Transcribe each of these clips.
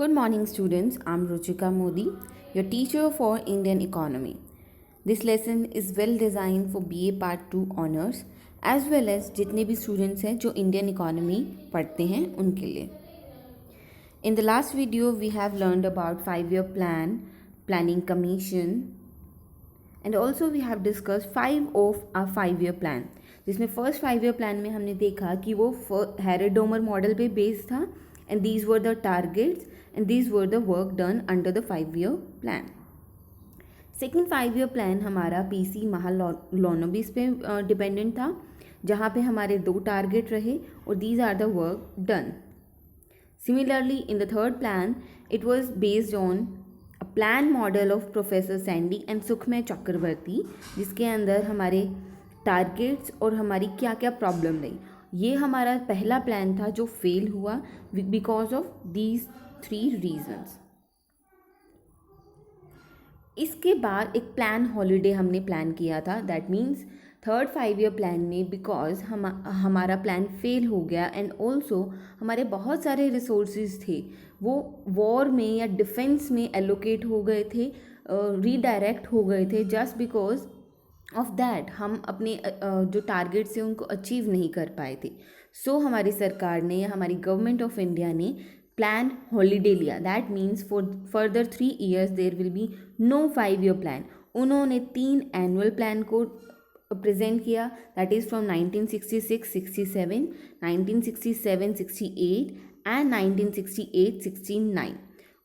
Good morning, students. I'm Ruchika Modi, your teacher for Indian economy. This lesson is well designed for BA Part 2 honors as well as जितने भी students हैं जो Indian economy पढ़ते हैं उनके लिए. In the last video, we have learned about 5-year plan, planning commission, and also we have discussed 5 of our 5-year plan. जिसमें first 5-year plan में हमने देखा कि वो हेरेडोमर मॉडल पे बेस्ड था and these were the targets and these were the work done under the 5-year plan. Second 5-year plan हमारा PC Mahalanobis पे डिपेंडेंट था जहाँ पे हमारे 2 टारगेट रहे और these are the work done. Similarly, in the third plan, it was based on a plan model of Professor Sandy and सुखमय चक्रवर्ती जिसके अंदर हमारे टारगेट्स और हमारी क्या क्या प्रॉब्लम रही. ये हमारा पहला प्लान था जो फेल हुआ बिकॉज ऑफ दीज 3 रीजंस. इसके बाद एक प्लान हॉलीडे हमने प्लान किया था. That means third 5-year plan में बिकॉज हमारा प्लान फेल हो गया एंड ऑल्सो हमारे बहुत सारे रिसोर्सेज थे वो वॉर में या डिफेंस में एलोकेट हो गए थे, रीडायरेक्ट हो गए थे जस्ट बिकॉज ऑफ दैट हम अपने जो टारगेट्स थे उनको अचीव नहीं कर पाए थे. सो हमारी सरकार ने या हमारी गवर्नमेंट ऑफ इंडिया ने प्लान हॉलीडे लिया. That means for further 3 years there will be no 5-year plan. उन्होंने 3 एनुअल प्लान को प्रेजेंट किया. That is from 1966-67, 1967-68 and 1968-69.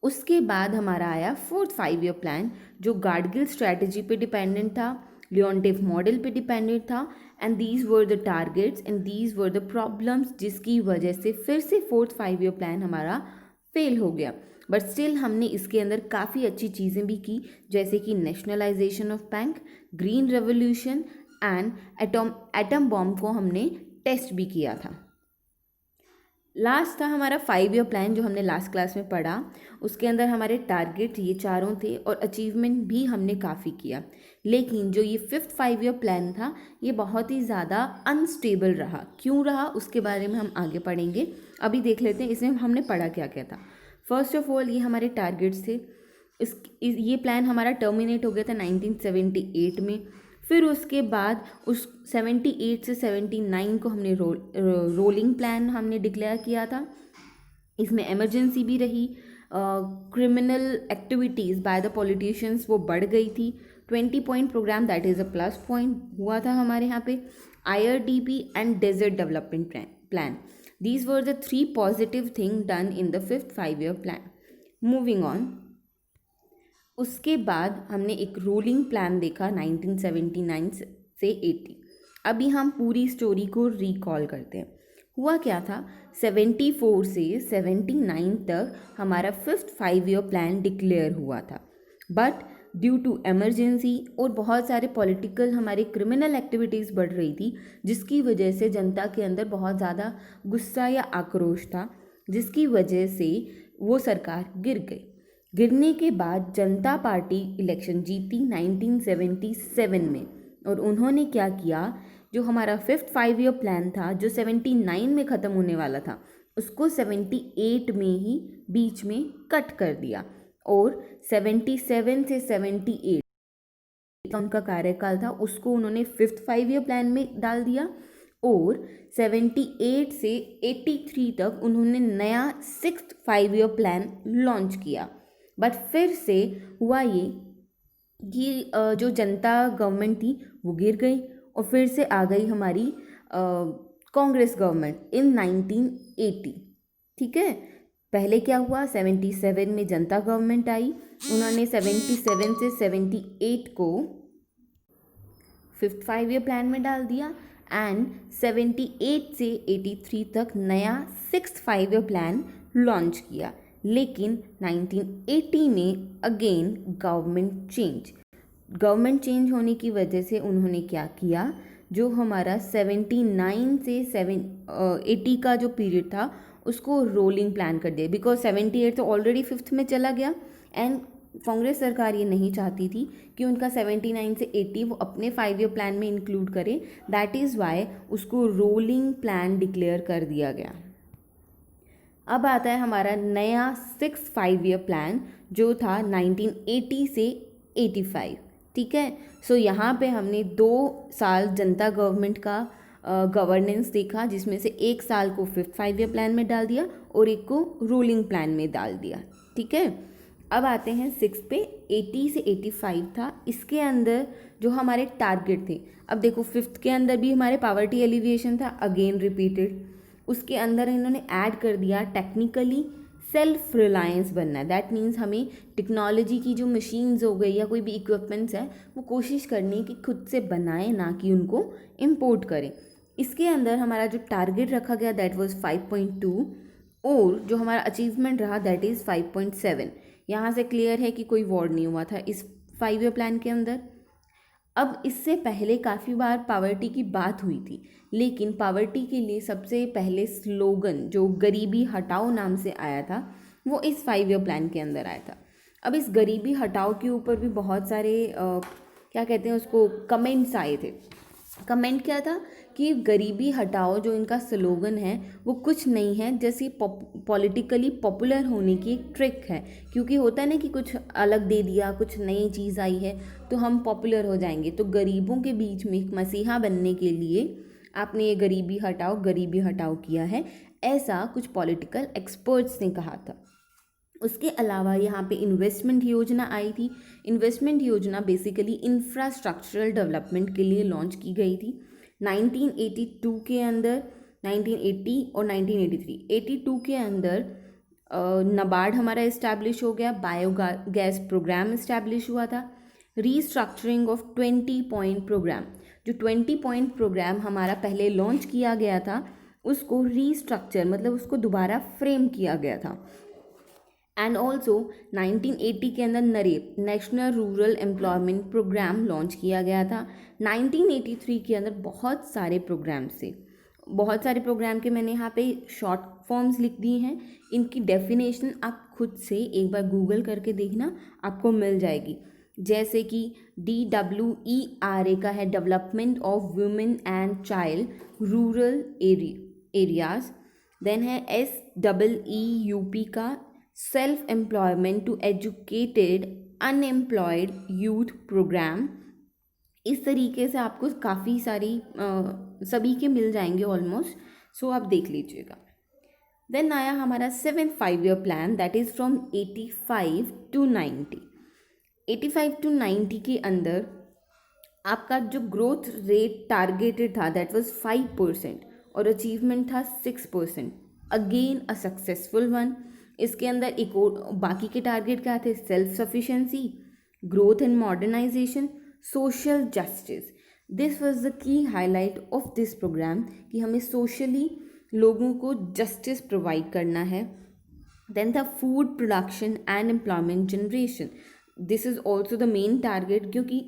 उसके बाद हमारा आया फोर्थ 5-year प्लान जो गाडगिल स्ट्रैटेजी पे डिपेंडेंट था, लियोनटिफ मॉडल पे डिपेंडेंट था and these were the targets and these were the problems जिसकी वजह से फिर से फोर्थ 5-year प्लान हमारा फेल हो गया. बट स्टिल हमने इसके अंदर काफ़ी अच्छी चीज़ें भी की जैसे कि nationalisation of bank, green revolution and atom bomb को हमने टेस्ट भी किया था. लास्ट था हमारा 5-year प्लान जो हमने लास्ट क्लास में पढ़ा. उसके अंदर हमारे टारगेट ये चारों थे और अचीवमेंट भी हमने काफ़ी किया. लेकिन जो ये 5th 5-year प्लान था ये बहुत ही ज़्यादा अनस्टेबल रहा. क्यों रहा उसके बारे में हम आगे पढ़ेंगे. अभी देख लेते हैं इसमें हमने पढ़ा क्या क्या था. फर्स्ट ऑफ ऑल ये हमारे टारगेट्स थे. ये प्लान हमारा टर्मिनेट हो गया था 1978 में. फिर उसके बाद उस 78 से 79 को हमने रोलिंग प्लान हमने डिक्लेयर किया था. इसमें इमरजेंसी भी रही, criminal activities by the politicians वो बढ़ गई थी. 20 point programme that is a plus point हुआ था हमारे यहाँ पे. IRDP and desert development plan, these were the 3 positive thing done in the 5th 5-year plan. Moving on, उसके बाद हमने एक रोलिंग प्लान देखा 1979 से 80. अभी हम पूरी स्टोरी को रिकॉल करते हैं. हुआ क्या था, 74 से 79 तक हमारा 5th 5-year प्लान डिक्लेयर हुआ था. बट ड्यू टू एमरजेंसी और बहुत सारे पॉलिटिकल हमारे क्रिमिनल एक्टिविटीज़ बढ़ रही थी जिसकी वजह से जनता के अंदर बहुत ज़्यादा गुस्सा या आक्रोश था जिसकी वजह से वो सरकार गिर गई. गिरने के बाद जनता पार्टी इलेक्शन जीती 1977 में और उन्होंने क्या किया, जो हमारा 5th 5-year प्लान था जो 79 में ख़त्म होने वाला था उसको 78 में ही बीच में कट कर दिया और 77 से 78 का उनका कार्यकाल था उसको उन्होंने 5th 5-year प्लान में डाल दिया और 78 से 83 तक उन्होंने नया 6th 5-year प्लान लॉन्च किया. बट फिर से हुआ ये कि जो जनता गवर्नमेंट थी वो गिर गई और फिर से आ गई हमारी कांग्रेस गवर्नमेंट इन 1980. ठीक है, पहले क्या हुआ, 77 में जनता गवर्नमेंट आई, उन्होंने 77 से 78 को 5th 5-year प्लान में डाल दिया एंड 78 से 83 तक नया 6th 5-year प्लान लॉन्च किया. लेकिन 1980 में अगेन गवर्नमेंट चेंज होने की वजह से उन्होंने क्या किया, जो हमारा 79 से 80 का जो पीरियड था उसको रोलिंग प्लान कर दिया बिकॉज 78 तो ऑलरेडी 5th में चला गया एंड कांग्रेस सरकार ये नहीं चाहती थी कि उनका 79 से 80 वो अपने 5-year प्लान में इंक्लूड करे. दैट इज़ वाई उसको रोलिंग प्लान डिक्लेयर कर दिया गया. अब आता है हमारा नया 6 5 ईयर प्लान जो था 1980 से 85। ठीक है, सो यहाँ पे हमने 2 साल जनता गवर्नमेंट का गवर्नेंस देखा, जिसमें से 1 साल को 5th 5 ईयर प्लान में डाल दिया और एक को रूलिंग प्लान में डाल दिया। ठीक है, अब आते हैं 6 पे। 80 से 85 था, इसके अंदर जो हमारे टारगेट थे, अब देखो 5th के अंदर भी हमारे पावर्टी एलिविएशन था, अगेन रिपीटेड। उसके अंदर इन्होंने ऐड कर दिया टेक्निकली सेल्फ रिलायंस बनना है। दैट मीन्स हमें टेक्नोलॉजी की जो मशीन्स हो गई या कोई भी इक्विपमेंट्स है वो कोशिश करनी है कि खुद से बनाएं, ना कि उनको इम्पोर्ट करें। इसके अंदर हमारा जो टारगेट रखा गया दैट वाज 5.2 और जो हमारा अचीवमेंट रहा दैट इज़ 5.7। यहाँ से क्लियर है कि कोई वॉर नहीं हुआ था इस 5 ईयर प्लान के अंदर। अब इससे पहले काफ़ी बार पावर्टी की बात हुई थी, लेकिन पावर्टी के लिए सबसे पहले स्लोगन जो गरीबी हटाओ नाम से आया था वो इस 5 ईयर प्लान के अंदर आया था। अब इस गरीबी हटाओ के ऊपर भी बहुत सारे क्या कहते हैं उसको, कमेंट्स आए थे। कमेंट क्या था कि गरीबी हटाओ जो इनका स्लोगन है वो कुछ नहीं है, जैसे पॉलिटिकली पॉपुलर होने की एक ट्रिक है, क्योंकि होता है ना कि कुछ अलग दे दिया, कुछ नई चीज़ आई है तो हम पॉपुलर हो जाएंगे। तो गरीबों के बीच में एक मसीहा बनने के लिए आपने ये गरीबी हटाओ किया है, ऐसा कुछ पॉलिटिकल एक्सपर्ट्स ने कहा था। उसके अलावा यहाँ पे इन्वेस्टमेंट योजना आई थी। इन्वेस्टमेंट योजना बेसिकली इंफ्रास्ट्रक्चरल डेवलपमेंट के लिए लॉन्च की गई थी 1982 के अंदर, 1980 और 1983। 82 के अंदर नबार्ड हमारा इस्टेब्लिश हो गया, बायोगैस प्रोग्राम इस्टेब्लिश हुआ था, रीस्ट्रक्चरिंग ऑफ 20 पॉइंट प्रोग्राम। जो 20 पॉइंट प्रोग्राम हमारा पहले लॉन्च किया गया था उसको रीस्ट्रक्चर मतलब उसको दोबारा फ्रेम किया गया था। एंड ऑल्सो 1980 के अंदर NREP national rural employment programme launch किया गया था। 1983 के अंदर बहुत सारे प्रोग्राम्स थे, बहुत सारे प्रोग्राम के मैंने यहाँ पे शॉर्ट फॉर्म्स लिख दी हैं। इनकी डेफिनेशन आप खुद से एक बार गूगल करके देखना, आपको मिल जाएगी। जैसे कि DWERA का है development of women and child rural areas. Then है SEEUP का self employment to educated unemployed youth programme. इस तरीके से आपको काफ़ी सारी सभी के मिल जाएंगे ऑलमोस्ट, सो आप देख लीजिएगा। देन आया हमारा 7th 5 year plan that is from 85 to 90। 85 to 90 के अंदर आपका जो ग्रोथ रेट टारगेटेड था दैट वाज 5% और अचीवमेंट था 6%, अगेन अ सक्सेसफुल वन। इसके अंदर एक और बाकी के टारगेट क्या थे, self sufficiency, growth and modernisation, social justice. This was the key highlight of this programme कि हमें सोशली लोगों को जस्टिस प्रोवाइड करना है। Then the food production and employment generation, this is also the main target, क्योंकि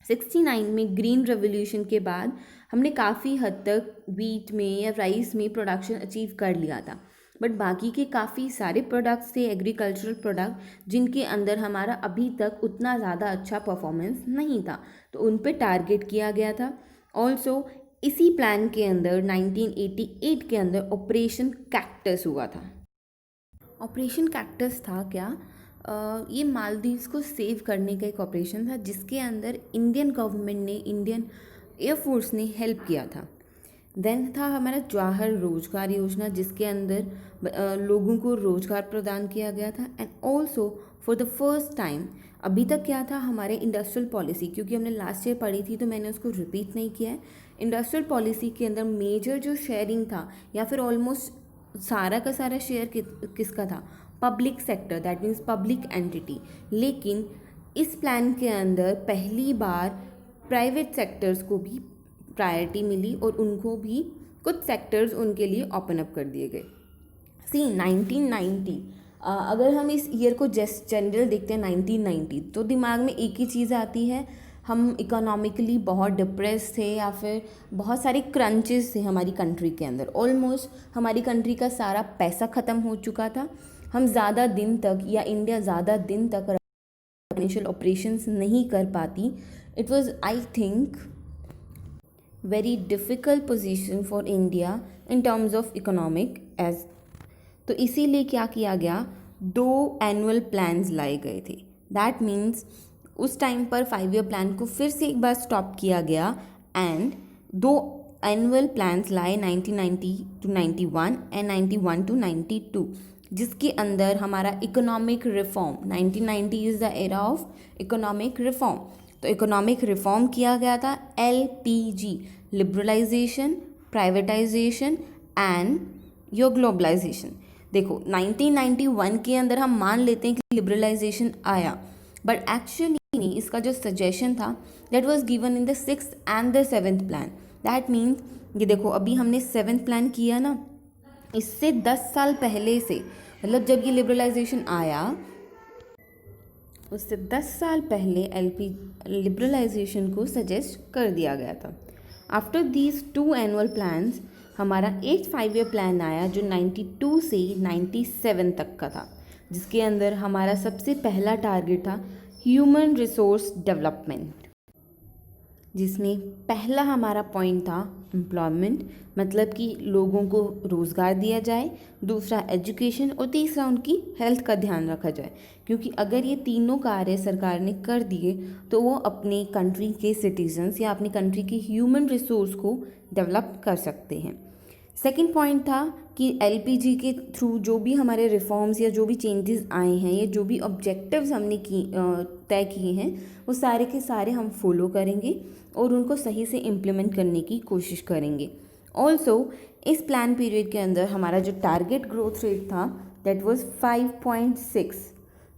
69 में green revolution के बाद हमने काफ़ी हद तक वीट में या राइस में प्रोडक्शन अचीव कर लिया था, बट बाकी के काफ़ी सारे प्रोडक्ट्स थे एग्रीकल्चरल प्रोडक्ट जिनके अंदर हमारा अभी तक उतना ज़्यादा अच्छा परफॉर्मेंस नहीं था, तो उन पे टारगेट किया गया था। ऑल्सो इसी प्लान के अंदर 1988 के अंदर ऑपरेशन कैक्टस हुआ था। ऑपरेशन कैक्टस था क्या, ये मालदीव्स को सेव करने का एक ऑपरेशन था जिसके अंदर इंडियन गवर्नमेंट ने, इंडियन एयरफोर्स ने हेल्प किया था। देन था हमारा जवाहर रोजगार योजना जिसके अंदर लोगों को रोजगार प्रदान किया गया था। And also for the first time अभी तक क्या था हमारे इंडस्ट्रियल पॉलिसी, क्योंकि हमने लास्ट ईयर पढ़ी थी तो मैंने उसको रिपीट नहीं किया है। इंडस्ट्रियल पॉलिसी के अंदर मेजर जो शेयरिंग था या फिर ऑलमोस्ट सारा का सारा शेयर किसका था, public sector, that means public entity. लेकिन इस प्लान के अंदर पहली बार प्राइवेट सेक्टर्स को भी प्रायोरिटी मिली और उनको भी कुछ सेक्टर्स उनके लिए ओपन अप कर दिए गए। 1990 अगर हम इस ईयर को जस्ट जनरल देखते हैं 1990 तो दिमाग में एक ही चीज़ आती है, हम इकोनॉमिकली बहुत डिप्रेस थे या फिर बहुत सारे क्रंचेस थे हमारी कंट्री के अंदर। ऑलमोस्ट हमारी कंट्री का सारा पैसा ख़त्म हो चुका था, हम ज़्यादा दिन तक या इंडिया ज़्यादा दिन तक फाइनेंशियल ऑपरेशंस नहीं कर पाती। It was I think very difficult position for India in terms of economic age. तो इसीलिए क्या किया गया, 2 एनुअल प्लान्स लाए गए थे। दैट मीन्स उस टाइम पर 5 ईयर प्लान को फिर से एक बार स्टॉप किया गया एंड 2 एनुअल प्लान्स लाए 1990 to 91 एंड 91 to 92, जिसके अंदर हमारा economic reform, 1990 is the era of economic reform. तो इकोनॉमिक रिफॉर्म किया गया था, LPG, liberalisation, privatisation and your globalisation. देखो 1991 के अंदर हम मान लेते हैं कि लिबरलाइजेशन आया, बट एक्चुअली इसका जो सजेशन था that was given in the 6th and the 7th plan. That means ये देखो अभी हमने 7th प्लान किया ना, इससे 10 साल पहले से, मतलब जब ये लिबरलाइजेशन आया उससे 10 साल पहले लिबरलाइजेशन को सजेस्ट कर दिया गया था। आफ्टर दीज 2 एनुअल प्लान्स हमारा 8th 5 ईयर प्लान आया जो 92 से 97 तक का था, जिसके अंदर हमारा सबसे पहला टारगेट था ह्यूमन रिसोर्स डेवलपमेंट, जिसमें पहला हमारा पॉइंट था एम्प्लॉयमेंट, मतलब कि लोगों को रोज़गार दिया जाए, दूसरा एजुकेशन और तीसरा उनकी हेल्थ का ध्यान रखा जाए। क्योंकि अगर ये तीनों कार्य सरकार ने कर दिए तो वो अपने कंट्री के सिटीजन्स या अपनी कंट्री की ह्यूमन रिसोर्स को डेवलप कर सकते हैं। सेकंड पॉइंट था कि LPG के थ्रू जो भी हमारे रिफॉर्म्स या जो भी चेंजेस आए हैं या जो भी ऑब्जेक्टिव्स हमने तय किए हैं वो सारे के सारे हम फॉलो करेंगे और उनको सही से इम्प्लीमेंट करने की कोशिश करेंगे। ऑल्सो इस प्लान पीरियड के अंदर हमारा जो टारगेट ग्रोथ रेट था दैट वाज 5.6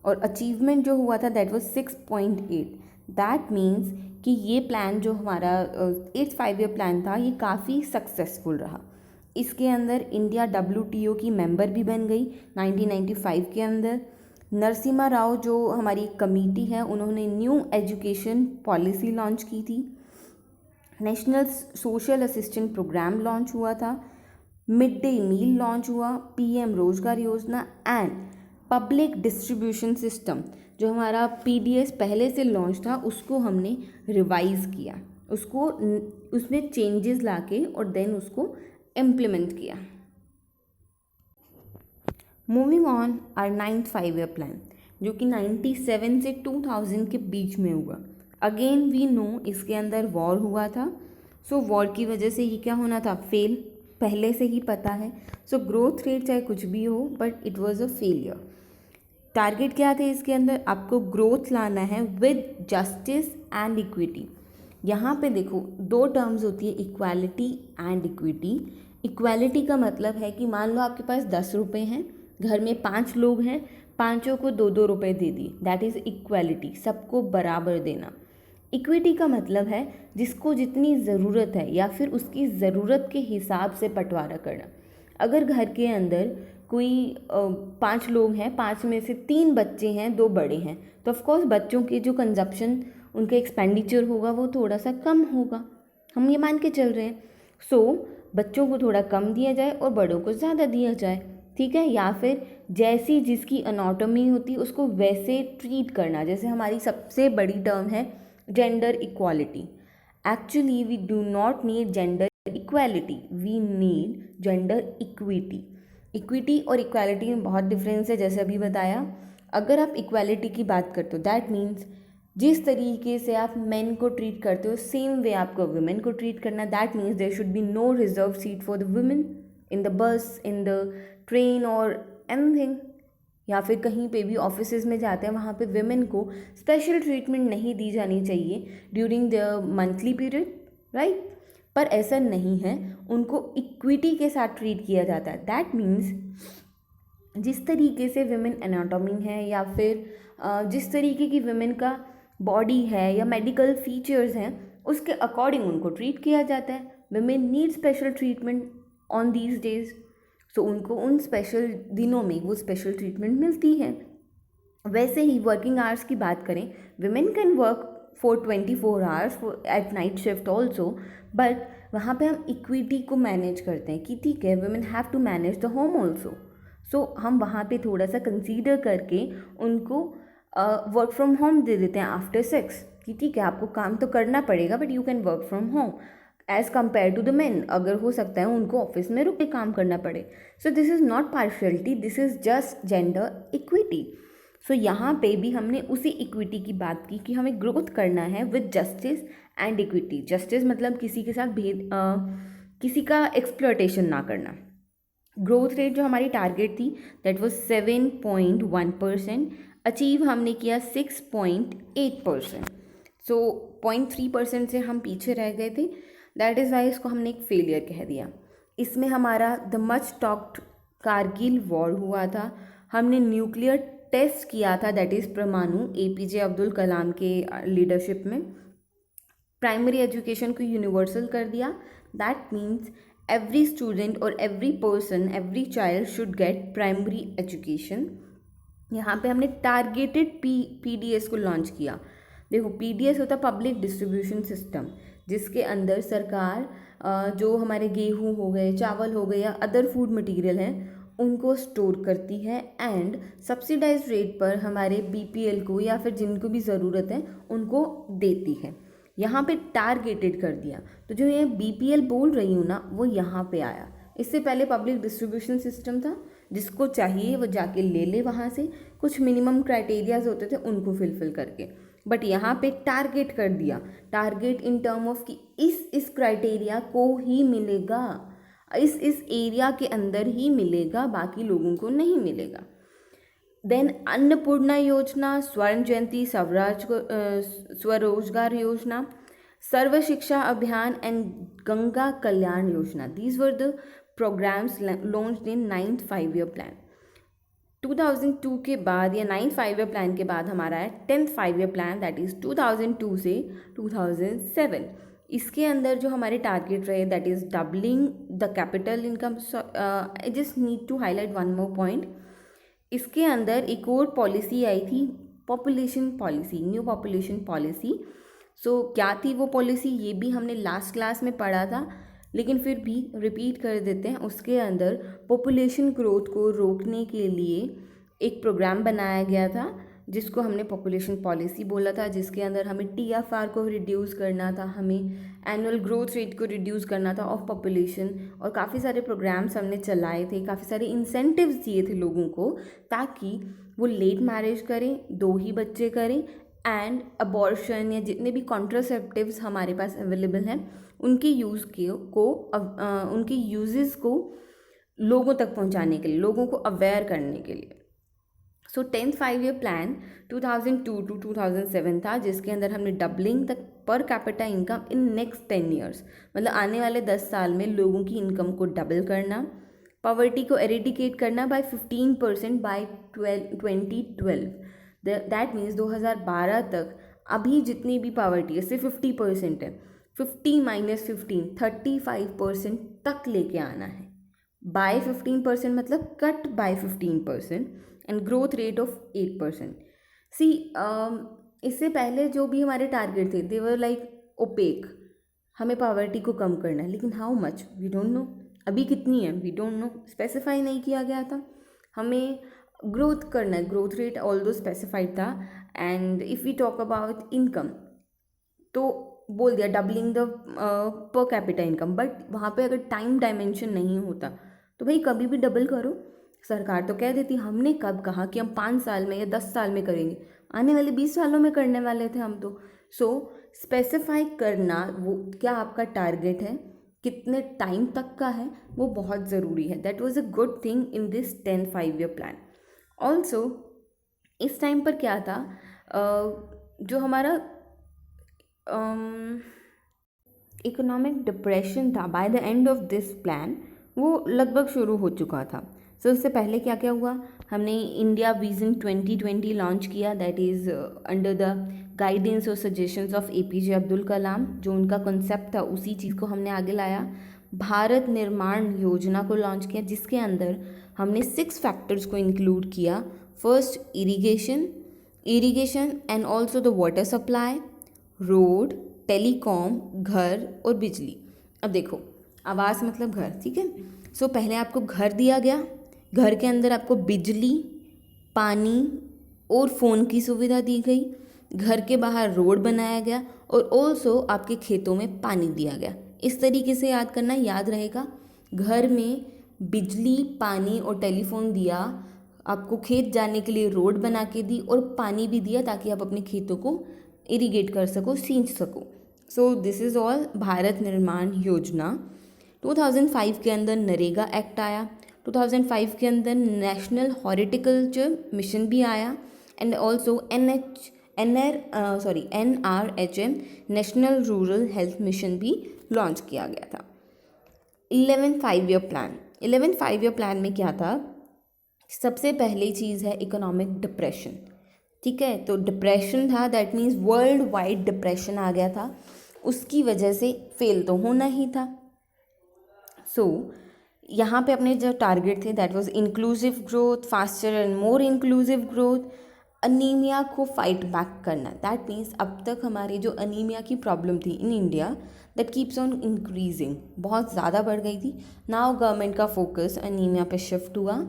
और अचीवमेंट जो हुआ था दैट वाज 6.8। दैट मीन्स कि ये प्लान जो हमारा 8th 5 ईयर प्लान था ये काफ़ी सक्सेसफुल रहा। इसके अंदर इंडिया WTO की मेंबर भी बन गई 1995 के अंदर। नरसिम्हा राव जो हमारी कमेटी है उन्होंने न्यू एजुकेशन पॉलिसी लॉन्च की थी, national social assistant programme launch हुआ था, मिड डे मील लॉन्च हुआ, PM रोजगार योजना एंड पब्लिक डिस्ट्रीब्यूशन सिस्टम जो हमारा PDS पहले से लॉन्च था उसको हमने रिवाइज़ किया, उसको उसमें चेंजेस लाके और देन उसको इम्प्लीमेंट किया। Moving on are 9th 5 year plan जो कि 97 से 2000 के बीच में हुआ। अगेन वी नो इसके अंदर वॉर हुआ था, सो वॉर की वजह से ही क्या होना था, फेल, पहले से ही पता है। सो ग्रोथ रेट चाहे कुछ भी हो but it was a failure. Target क्या थे इसके अंदर, आपको ग्रोथ लाना है विद जस्टिस एंड इक्विटी। यहाँ पे देखो 2 टर्म्स होती है, इक्वालिटी एंड इक्विटी। इक्वालिटी का मतलब है कि मान लो आपके पास 10 रुपये हैं, घर में 5 लोग हैं, पांचों को 2-2 रुपये दे दिए, दैट इज़ इक्वालिटी, सबको बराबर देना। इक्विटी का मतलब है जिसको जितनी ज़रूरत है या फिर उसकी ज़रूरत के हिसाब से बंटवारा करना। अगर घर के अंदर कोई 5 लोग हैं, 5 में से 3 बच्चे हैं, 2 बड़े हैं, तो ऑफकोर्स बच्चों के जो कंजप्शन उनका एक्सपेंडिचर होगा वो थोड़ा सा कम होगा, हम ये मान के चल रहे हैं। सो बच्चों को थोड़ा कम दिया जाए और बड़ों को ज़्यादा दिया जाए, ठीक है। या फिर जैसी जिसकी अनाटॉमी होती है उसको वैसे ट्रीट करना। जैसे हमारी सबसे बड़ी टर्म है gender equality. Actually we do not need gender equality, we need gender equity. Equity और इक्वालिटी में बहुत डिफरेंस है, जैसे अभी बताया। अगर आप इक्वालिटी की बात करते हो दैट मीन्स जिस तरीके से आप मेन को ट्रीट करते हो सेम वे आपको वुमेन को ट्रीट करना। That means there should be no reserve seat for the women in the bus, in the train और एनीथिंग। या फिर कहीं पे भी ऑफिसेज में जाते हैं वहाँ पे वुमेन को स्पेशल ट्रीटमेंट नहीं दी जानी चाहिए during the monthly period, right. पर ऐसा नहीं है, उनको इक्विटी के साथ ट्रीट किया जाता है। दैट मीन्स जिस तरीके से वुमेन एनाटॉमी है या फिर जिस तरीके की वुमेन का बॉडी है या मेडिकल फीचर्स हैं उसके अकॉर्डिंग उनको ट्रीट किया जाता है। Women need special treatment on these days, so उनको उन स्पेशल दिनों में वो स्पेशल ट्रीटमेंट मिलती है। वैसे ही वर्किंग आवर्स की बात करें, women can work for 24 hours at night shift also, but वहाँ पे हम इक्विटी को मैनेज करते हैं कि ठीक है women have to manage the home also. So हम वहाँ पे थोड़ा सा कंसीडर करके उनको वर्क फ्रॉम होम दे देते हैं आफ्टर 6 कि ठीक है आपको काम तो करना पड़ेगा but you can work from home. As compare to the men, अगर हो सकता है उनको ऑफिस में रुक के काम करना पड़े. So this is not partiality, this is just gender equity. So यहाँ पे भी हमने उसी इक्विटी की बात की कि हमें ग्रोथ करना है with justice and equity. Justice मतलब किसी के साथ किसी का एक्सप्लॉयटेशन ना करना. ग्रोथ रेट जो हमारी टारगेट थी दैट वाज 7.1%, अचीव हमने किया 6.8%. सो 0.3% से हम पीछे रह गए थे. दैट इज़ वाई इसको हमने एक फेलियर कह दिया. इसमें हमारा the much talked Kargil war हुआ था. हमने न्यूक्लियर टेस्ट किया था, दैट इज़ परमाणु, APJ अब्दुल कलाम के लीडरशिप में. प्राइमरी एजुकेशन को यूनिवर्सल कर दिया. दैट मीन्स एवरी स्टूडेंट और every person, every child should get primary education. यहाँ पे हमने टारगेटेड PDS को लॉन्च किया. देखो, PDS होता पब्लिक डिस्ट्रीब्यूशन सिस्टम, जिसके अंदर सरकार जो हमारे गेहूँ हो गए, चावल हो गए या अदर फूड मटेरियल हैं उनको स्टोर करती है एंड सब्सिडाइज रेट पर हमारे BPL को या फिर जिनको भी ज़रूरत है उनको देती है. यहाँ पे टारगेटेड कर दिया. तो जो ये BPL बोल रही हूँ ना, वो यहाँ पे आया. इससे पहले पब्लिक डिस्ट्रीब्यूशन सिस्टम था, जिसको चाहिए वो जाके ले ले वहाँ से, कुछ मिनिमम क्राइटेरियाज होते थे उनको फिलफिल करके. बट यहाँ पे टारगेट कर दिया. टारगेट इन टर्म ऑफ कि इस क्राइटेरिया को ही मिलेगा, इस एरिया के अंदर ही मिलेगा, बाकी लोगों को नहीं मिलेगा. देन अन्नपूर्णा योजना, स्वर्ण जयंती, स्वरोजगार योजना, सर्व शिक्षा अभियान and Ganga Kalyan Yojana. These were the programmes launched in 9th 5-year plan. 2002 के बाद या 9th 5-year प्लान के बाद हमारा है 10th 5-year plan, that is 2002 से 2007. इसके अंदर जो हमारे टारगेट रहे that is doubling the capital income. I just need to highlight one more point. इसके अंदर एक और पॉलिसी आई थी, population policy, new population policy. So क्या थी वो पॉलिसी, ये भी हमने लास्ट क्लास में पढ़ा था, लेकिन फिर भी रिपीट कर देते हैं. उसके अंदर पॉपुलेशन ग्रोथ को रोकने के लिए एक प्रोग्राम बनाया गया था, जिसको हमने पॉपुलेशन पॉलिसी बोला था, जिसके अंदर हमें TFR को रिड्यूस करना था, हमें एनुअल ग्रोथ रेट को रिड्यूस करना था ऑफ पॉपुलेशन. और काफ़ी सारे प्रोग्राम्स हमने चलाए थे, काफ़ी सारे इंसेंटिव्स दिए थे लोगों को, ताकि वो लेट मैरिज करें, 2 ही बच्चे करें, एंड अबॉर्शन या जितने भी कॉन्ट्रासेप्टिव्स हमारे पास अवेलेबल हैं उनके उनके यूजेस को लोगों तक पहुंचाने के लिए, लोगों को अवेयर करने के लिए. सो 10th 5-year प्लान 2002 to 2007 था, जिसके अंदर हमने doubling the per capita income in next 10 years, मतलब आने वाले 10 साल में लोगों की इनकम को डबल करना. पॉवर्टी को एरेडिकेट करना बाय 15% बाय 2012. दैट मीन्स 2012 तक अभी जितनी भी पॉवर्टी है सिर्फ 50% है, 50 - 15 35% तक लेके आना है. बाय 15% मतलब cut by 15% and growth rate of 8%. See इससे पहले जो भी हमारे टारगेट थे दे वर लाइक ओपेक. हमें पॉवर्टी को कम करना है, लेकिन how much we don't know. अभी कितनी है वी डोंट नो, स्पेसिफाई नहीं किया गया था. हमें ग्रोथ करना है, growth rate also specified था. And if we talk about income तो बोल दिया doubling the per capita income, but वहाँ पे अगर टाइम डायमेंशन नहीं होता तो भाई कभी भी डबल करो. सरकार तो कह देती, हमने कब कहा कि हम 5 साल में या 10 साल में करेंगे, आने वाले 20 सालों में करने वाले थे हम तो. सो स्पेसिफाई करना वो क्या आपका टारगेट है, कितने टाइम तक का है, वो बहुत ज़रूरी है. That was a good thing in this 10th 5-year plan. Also इस टाइम पर क्या था, जो हमारा इकोनॉमिक डिप्रेशन था by the end of this plan, वो लगभग शुरू हो चुका था. सो उससे पहले क्या क्या हुआ, हमने इंडिया विजन 2020 लॉन्च किया, that is under the guidance और suggestions of APJ Abdul Kalam. जो उनका कॉन्सेप्ट था उसी चीज़ को हमने आगे लाया. भारत निर्माण योजना को लॉन्च किया, जिसके अंदर हमने 6 फैक्टर्स को इंक्लूड किया. First irrigation and also the water supply, road, telecom, घर और बिजली. अब देखो, आवास मतलब घर, ठीक है. सो पहले आपको घर दिया गया, घर के अंदर आपको बिजली, पानी और फ़ोन की सुविधा दी गई. घर के बाहर रोड बनाया गया और ऑल्सो आपके खेतों में पानी दिया गया. इस तरीके से याद करना, याद रहेगा। घर में बिजली, पानी और टेलीफोन दिया, आपको खेत जाने के लिए रोड बना के दी और पानी भी दिया ताकि आप अपने खेतों को इरिगेट कर सको, सींच सको। सो दिस इज़ ऑल भारत निर्माण योजना। 2005 के अंदर नरेगा एक्ट आया, 2005 के अंदर नेशनल हॉर्टिकल्चर मिशन भी आया, and also NRHM national rural health mission भी लॉन्च किया गया था। 11 5 ईयर प्लान, 11 5 ईयर प्लान में क्या था? सबसे पहली चीज़ है इकोनॉमिक डिप्रेशन। ठीक है, तो डिप्रेशन था, that means world wide depression आ गया था, उसकी वजह से फेल तो होना ही था। सो यहाँ पे अपने जो टारगेट थे that was inclusive growth, faster and more inclusive growth, anaemia को फाइट बैक करना। दैट मीन्स अब तक हमारी जो अनीमिया की प्रॉब्लम थी in India that keeps on increasing, बहुत ज़्यादा बढ़ गई थी। नाउ गवर्नमेंट का फोकस अनीमिया पे शिफ्ट हुआ,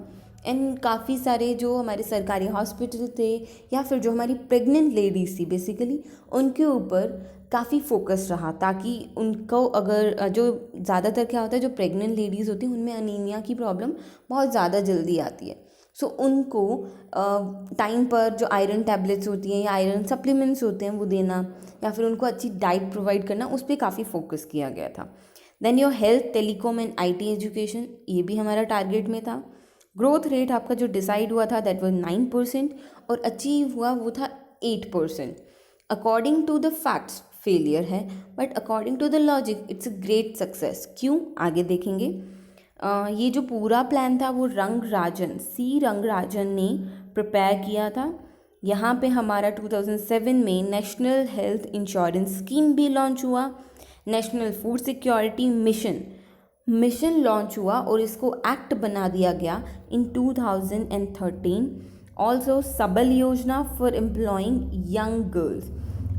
एंड काफ़ी सारे जो हमारे सरकारी हॉस्पिटल थे या फिर जो हमारी प्रेग्नेंट लेडीज़ थी बेसिकली, उनके ऊपर काफ़ी फोकस रहा, ताकि उनको, अगर जो ज़्यादातर क्या होता है, जो प्रेग्नेंट लेडीज़ होती हैं उनमें अनीमिया की प्रॉब्लम बहुत ज़्यादा जल्दी आती है। सो उनको टाइम पर जो आयरन टैबलेट्स होती हैं या आयरन सप्लीमेंट्स होते हैं वो देना, या फिर उनको अच्छी डाइट प्रोवाइड करना, उस पर काफ़ी फोकस किया गया था। Then your health, telecom and IT education, ये भी हमारा टारगेट में था। ग्रोथ रेट आपका जो डिसाइड हुआ था दैट वाज 9% और अचीव हुआ वो था 8%। According to the facts failure है, but according to the logic it's a great success. क्यों, आगे देखेंगे। ये जो पूरा प्लान था वो C रंगराजन ने प्रिपेयर किया था। यहाँ पे हमारा 2007 में नेशनल हेल्थ इंश्योरेंस स्कीम भी लॉन्च हुआ, national food security mission launch हुआ और इसको एक्ट बना दिया गया इन 2013। ऑल्सो सबल योजना फॉर एम्प्लॉइंग यंग गर्ल्स।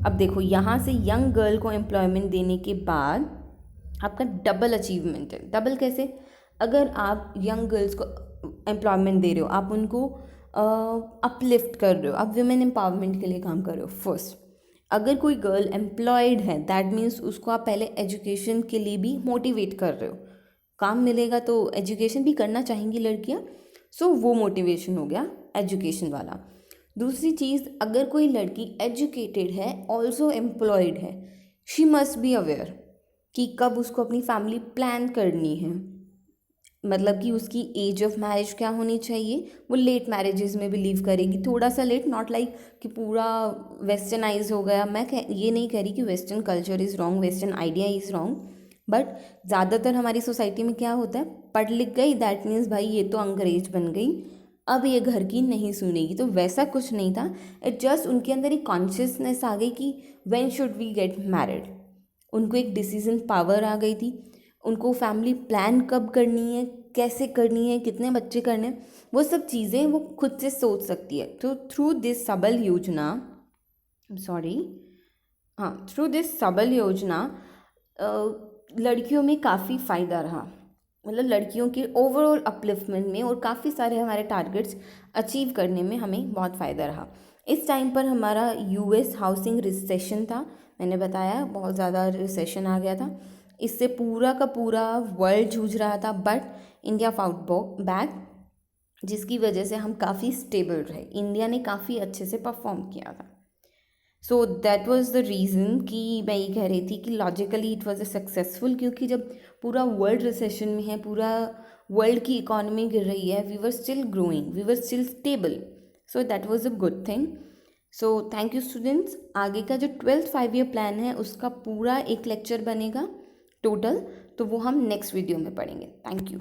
अब देखो, यहाँ से यंग गर्ल को एम्प्लॉयमेंट देने के बाद आपका डबल अचीवमेंट है। डबल कैसे? अगर आप यंग गर्ल्स को एम्प्लॉयमेंट दे रहे हो, आप उनको अपलिफ्ट कर रहे हो, आप वुमेन एम्पावरमेंट के लिए काम कर रहे हो। फर्स्ट, अगर कोई गर्ल एम्प्लॉयड है दैट मीन्स उसको आप पहले एजुकेशन के लिए भी मोटिवेट कर रहे हो। काम मिलेगा तो एजुकेशन भी करना चाहेंगी लड़कियां, सो वो मोटिवेशन हो गया एजुकेशन वाला। दूसरी चीज़, अगर कोई लड़की एजुकेटेड है, ऑल्सो एम्प्लॉयड है, शी मस्ट बी अवेयर कि कब उसको अपनी फैमिली प्लान करनी है, मतलब कि उसकी एज ऑफ मैरिज क्या होनी चाहिए। वो लेट मैरिजेस में बिलीव करेगी, थोड़ा सा लेट, नॉट लाइक कि पूरा वेस्टर्नाइज हो गया। मैं ये नहीं कह रही कि western culture is wrong, western idea is wrong, but ज़्यादातर हमारी सोसाइटी में क्या होता है, पढ़ लिख गई दैट मीन्स भाई ये तो अंग्रेज बन गई, अब ये घर की नहीं सुनेगी। तो वैसा कुछ नहीं था, इट जस्ट उनके अंदर एक कॉन्शियसनेस आ गई कि when should we get married. उनको एक डिसीजन पावर आ गई थी, उनको फैमिली प्लान कब करनी है, कैसे करनी है, कितने बच्चे करने हैं, वो सब चीज़ें वो खुद से सोच सकती है। तो थ्रू दिस सबल योजना, थ्रू दिस सबल योजना लड़कियों में काफ़ी फ़ायदा रहा, मतलब लड़कियों के ओवरऑल अपलिफ्टमेंट में और काफ़ी सारे हमारे टारगेट्स अचीव करने में हमें बहुत फ़ायदा रहा। इस टाइम पर हमारा US हाउसिंग रिसेशन था, मैंने बताया बहुत ज़्यादा रिसेशन आ गया था, इससे पूरा का पूरा वर्ल्ड जूझ रहा था, बट इंडिया फाउट बैक, जिसकी वजह से हम काफ़ी स्टेबल रहे, इंडिया ने काफ़ी अच्छे से परफॉर्म किया था। सो दैट वाज द रीज़न कि मैं ये कह रही थी कि logically it was a successful, क्योंकि जब पूरा वर्ल्ड रिसेशन में है, पूरा वर्ल्ड की इकोनॉमी गिर रही है, we were still growing, we were still stable, so that was a good thing. So thank you students. आगे का जो 12th 5 ईयर प्लान है उसका पूरा एक लेक्चर बनेगा टोटल, तो वो हम नेक्स्ट वीडियो में पढ़ेंगे। Thank you.